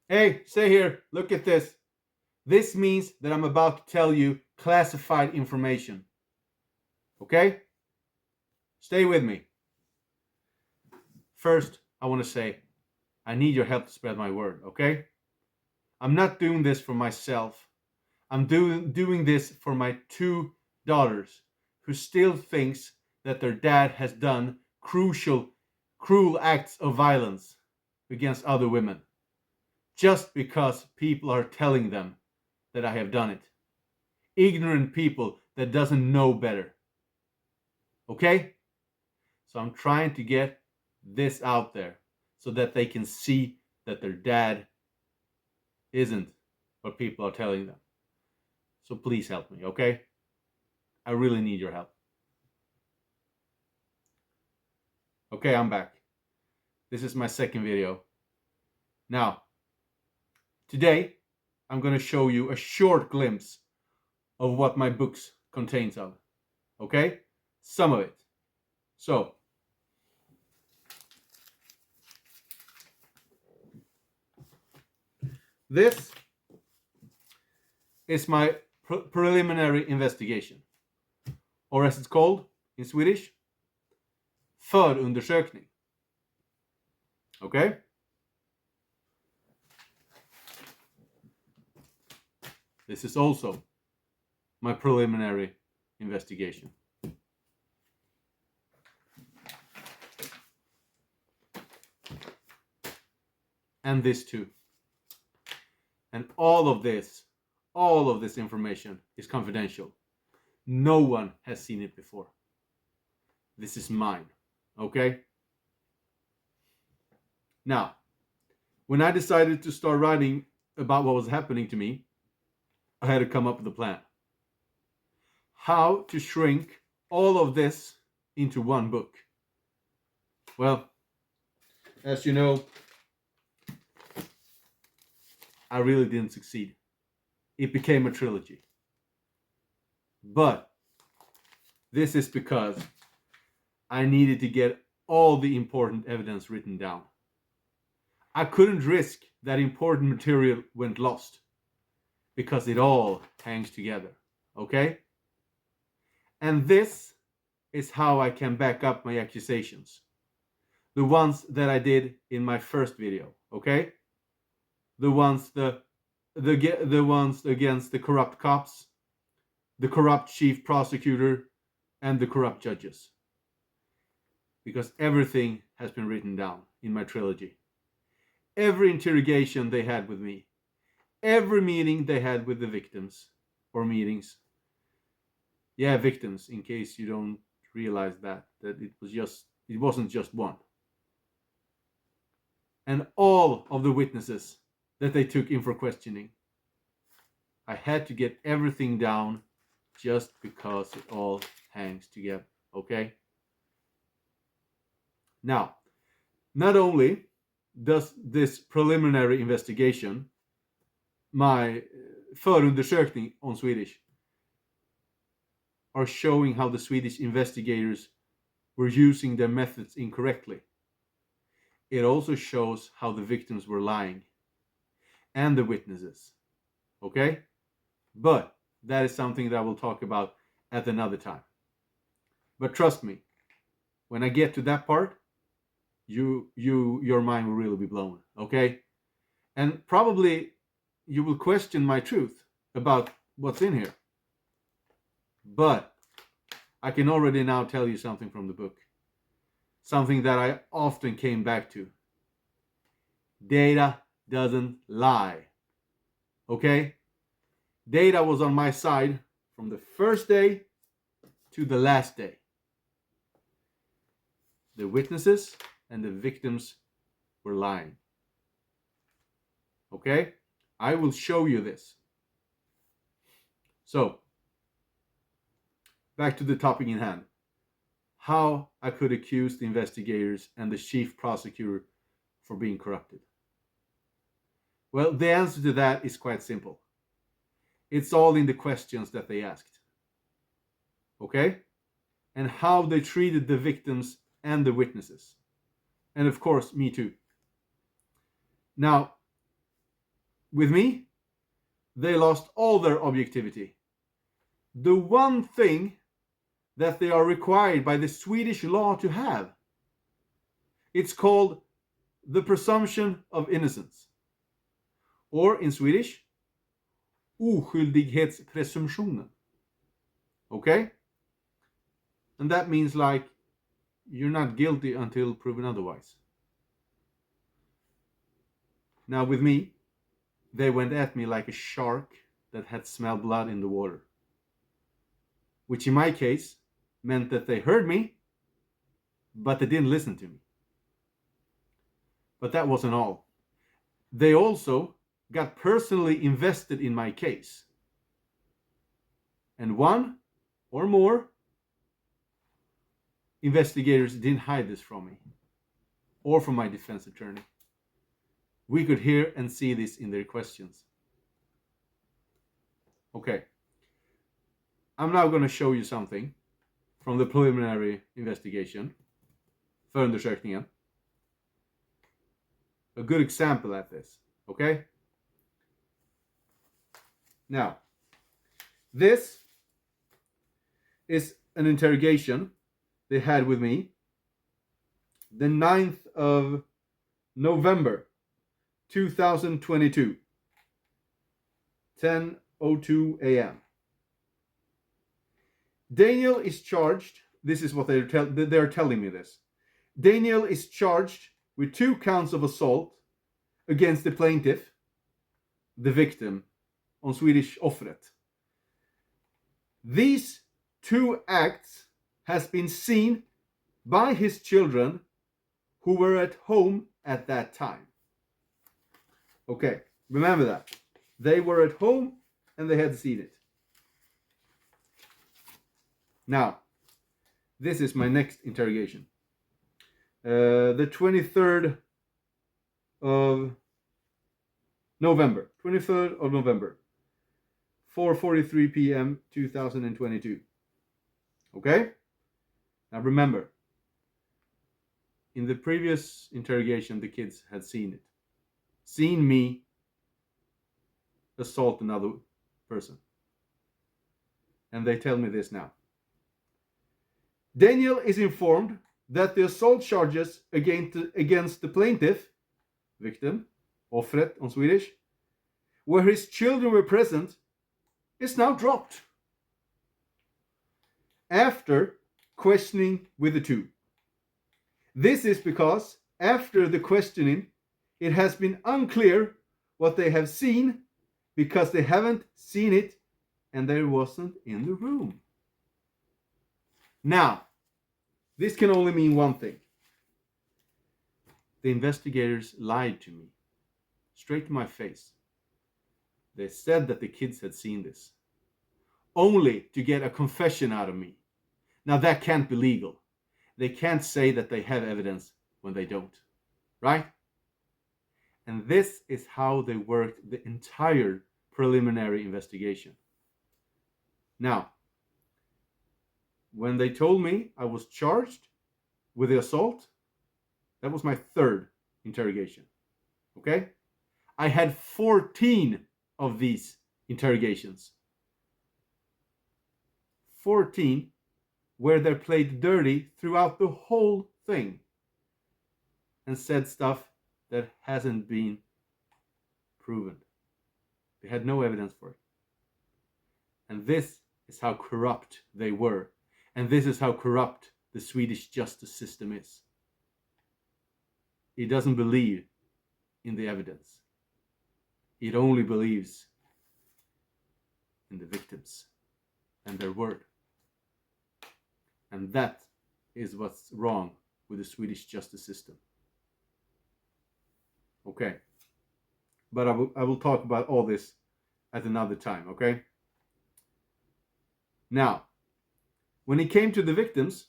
Hey, stay here. Look at this. This means that I'm about to tell you classified information. Okay? Stay with me. First, I want to say I need your help to spread my word, okay? I'm not doing this for myself. I'm doing this for my two daughters who still thinks that their dad has done cruel acts of violence against other women just because people are telling them that I have done it. Ignorant people that doesn't know better. Okay? So I'm trying to get this out there so that they can see that their dad isn't what people are telling them. So please help me, okay? I really need your help. Okay, I'm back. This is my second video. Now, today I'm going to show you a short glimpse of what my books contains of. Okay? Some of it. So, this is my preliminary investigation. Or as it's called in Swedish, förundersökning. Okay? This is also my preliminary investigation. And this too. And all of this information is confidential. No one has seen it before. This is mine. Okay? Now, when I decided to start writing about what was happening to me, I had to come up with a plan. How to shrink all of this into one book. Well, as you know, I really didn't succeed. It became a trilogy. But this is because I needed to get all the important evidence written down. I couldn't risk that important material went lost because it all hangs together. Okay? And this is how I can back up my accusations. The ones that I did in my first video. Okay? The ones against the corrupt cops, the corrupt chief prosecutor, and the corrupt judges. Because everything has been written down in my trilogy. Every interrogation they had with me. Every meeting they had with the victims. Or meetings. Yeah, victims, in case you don't realize that it wasn't just one. And all of the witnesses that they took in for questioning. I had to get everything down just because it all hangs together. Okay? Now, not only does this preliminary investigation, my förundersökning on Swedish, are showing how the Swedish investigators were using their methods incorrectly. It also shows how the victims were lying. And the witnesses. Okay? But that is something that I will talk about at another time. But trust me, when I get to that part, your mind will really be blown. Okay? And probably you will question my truth about what's in here. But I can already now tell you something from the book. Something that I often came back to. Data doesn't lie. Okay? Data was on my side from the first day to the last day. The witnesses and the victims were lying. Okay? I will show you this. So, back to the topic in hand. How I could accuse the investigators and the chief prosecutor for being corrupted. Well, the answer to that is quite simple. It's all in the questions that they asked. Okay? And how they treated the victims and the witnesses. And of course, me too. Now, with me, they lost all their objectivity. The one thing that they are required by the Swedish law to have. It's called the presumption of innocence. Or in Swedish, oskyldighetspresumtionen. Okay? And that means like, you're not guilty until proven otherwise. Now with me, they went at me like a shark that had smelled blood in the water. Which in my case meant that they heard me, but they didn't listen to me. But that wasn't all. They also got personally invested in my case. And one or more investigators didn't hide this from me or from my defense attorney. We could hear and see this in their questions. Okay. I'm now going to show you something from the preliminary investigation, förundersökningen. A good example at this, okay? Now, this is an interrogation they had with me the 9th of November 2022, 10:02 a.m. Daniel is charged, this is what they're telling me this. Daniel is charged with 2 counts of assault against the plaintiff, the victim, on Swedish offret. These 2 acts has been seen by his children who were at home at that time. Okay, remember that. They were at home and they had seen it. Now, this is my next interrogation. The 23rd of November. 23rd of November. 4:43 p.m. 2022. Okay? Now remember, in the previous interrogation, the kids had seen it. Seen me assault another person. And they tell me this now. Daniel is informed that the assault charges against the plaintiff, victim, offret on Swedish, where his children were present, is now dropped. After questioning with the 2. This is because after the questioning, it has been unclear what they have seen because they haven't seen it and they wasn't in the room. Now, this can only mean one thing. The investigators lied to me, straight to my face. They said that the kids had seen this, only to get a confession out of me. Now that can't be legal. They can't say that they have evidence when they don't, right? And this is how they worked the entire preliminary investigation. Now, when they told me I was charged with the assault, that was my 3rd interrogation. Okay? I had 14 of these interrogations. 14 where they played dirty throughout the whole thing and said stuff that hasn't been proven. They had no evidence for it. And this is how corrupt they were. And this is how corrupt the Swedish justice system is. It doesn't believe in the evidence. It only believes in the victims and their word. And that is what's wrong with the Swedish justice system. Okay. But I will talk about all this at another time, okay? Now, when it came to the victims,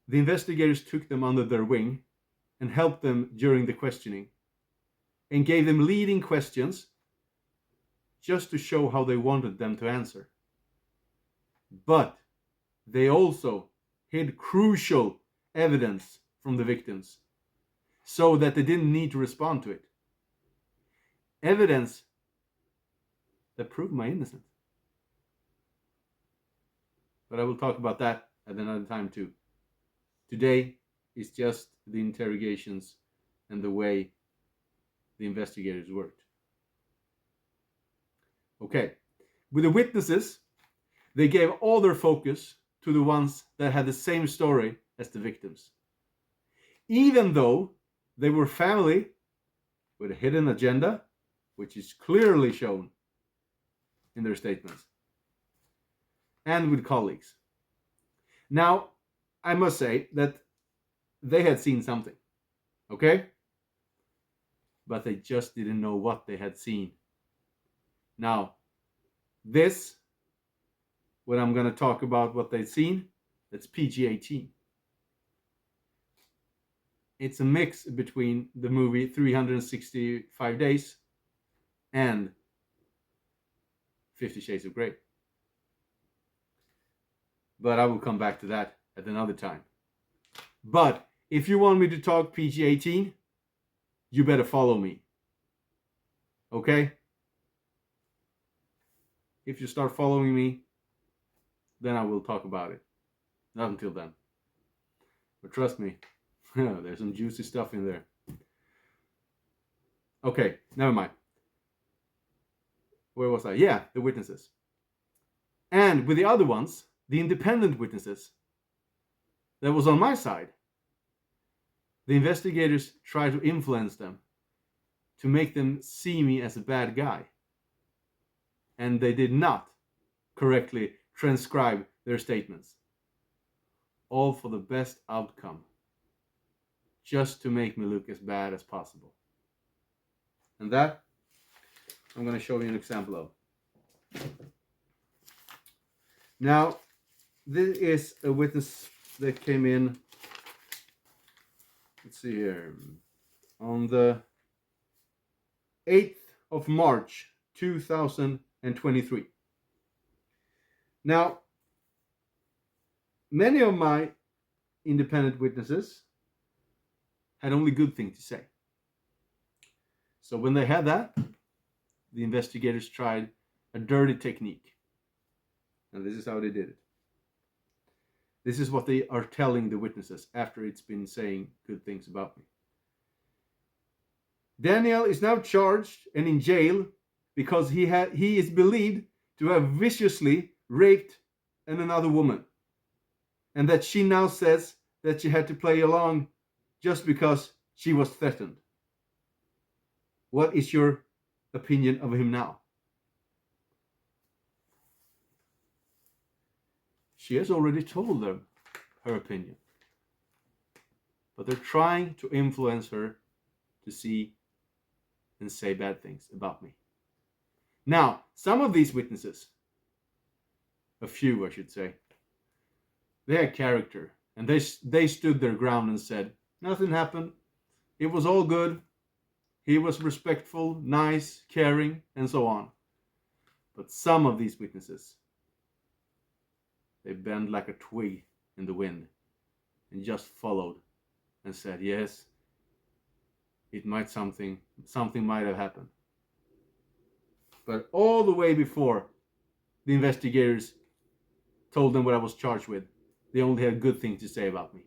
the investigators took them under their wing and helped them during the questioning and gave them leading questions just to show how they wanted them to answer. But they also hid crucial evidence from the victims so that they didn't need to respond to it. evidence that proved my innocence. But I will talk about that at another time too. Today is just the interrogations and the way the investigators worked. Okay, with the witnesses, they gave all their focus to the ones that had the same story as the victims. Even though they were family with a hidden agenda, which is clearly shown in their statements, and with colleagues. Now, I must say that they had seen something, okay? But they just didn't know what they had seen. Now, this, when I'm going to talk about what they'd seen, that's PG-18. It's a mix between the movie 365 Days and 50 Shades of Grey. But I will come back to that at another time. But if you want me to talk PG-18, you better follow me. Okay? If you start following me, then I will talk about it. Not until then. But trust me, there's some juicy stuff in there. Okay, never mind. Where was I? Yeah, the witnesses. And with the other ones, the independent witnesses that was on my side, the investigators tried to influence them to make them see me as a bad guy. And they did not correctly transcribe their statements. All for the best outcome. Just to make me look as bad as possible. And that, I'm going to show you an example of. Now, this is a witness that came in, let's see here, on the 8th of March, 2023. Now, many of my independent witnesses had only good things to say. So when they had that, the investigators tried a dirty technique. And this is how they did it. This is what they are telling the witnesses after it's been saying good things about me. Daniel is now charged and in jail because he is believed to have viciously raped another woman. And that she now says that she had to play along just because she was threatened. What is your opinion of him now? She has already told them her opinion. But they're trying to influence her to see and say bad things about me. Now, some of these witnesses, a few I should say, they had character. And they stood their ground and said, nothing happened. It was all good. He was respectful, nice, caring, and so on. But some of these witnesses, they bent like a twig in the wind and just followed and said, yes, it might something might have happened. But all the way before the investigators told them what I was charged with, they only had good things to say about me.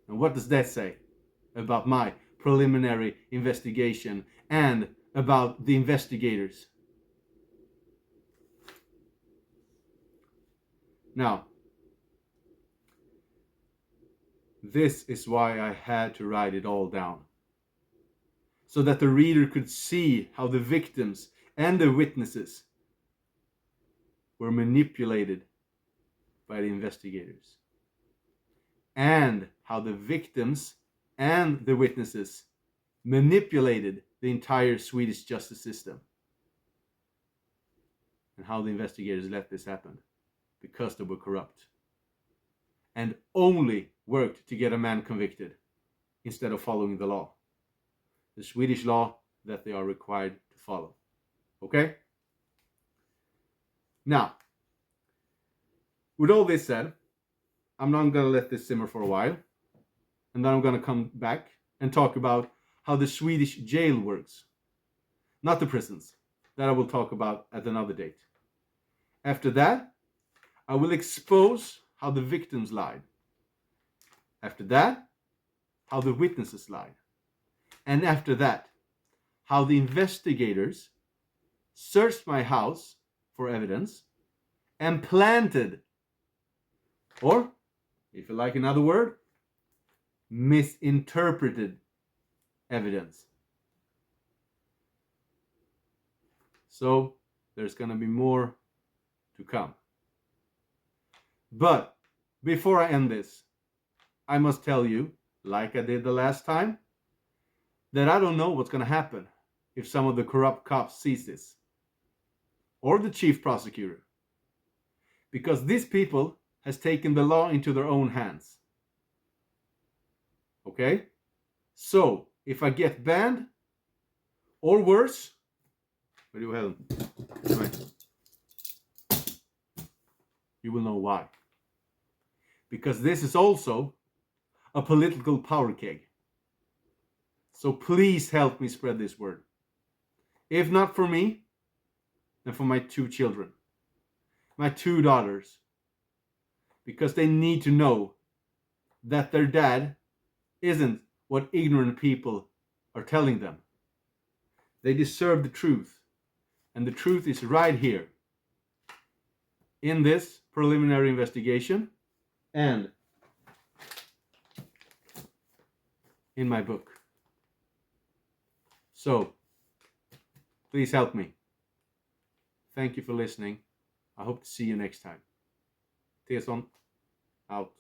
And what does that say about my preliminary investigation and about the investigators? Now, this is why I had to write it all down. So that the reader could see how the victims and the witnesses were manipulated by the investigators. And how the victims and the witnesses manipulated the entire Swedish justice system. And how the investigators let this happen. Because they were corrupt. And only worked to get a man convicted instead of following the law. The Swedish law that they are required to follow. Okay? Now, with all this said, I'm not going to let this simmer for a while. And then I'm going to come back and talk about how the Swedish jail works. not the prisons. That I will talk about at another date. After that, I will expose how the victims lied. After that, how the witnesses lied. And after that, how the investigators searched my house for evidence and planted, or if you like another word, misinterpreted evidence. So there's going to be more to come. But before I end this, I must tell you, like I did the last time, that I don't know what's going to happen if some of the corrupt cops sees this, or the chief prosecutor, because these people has taken the law into their own hands. Okay? So, if I get banned, or worse, where do you have them? Right. You will know why. Because this is also a political power keg. So please help me spread this word. If not for me, then for my 2 children, my 2 daughters. Because they need to know that their dad isn't what ignorant people are telling them. They deserve the truth. And the truth is right here in this preliminary investigation and in my book. So, please help me. Thank you for listening. I hope to see you next time. Tesson, out.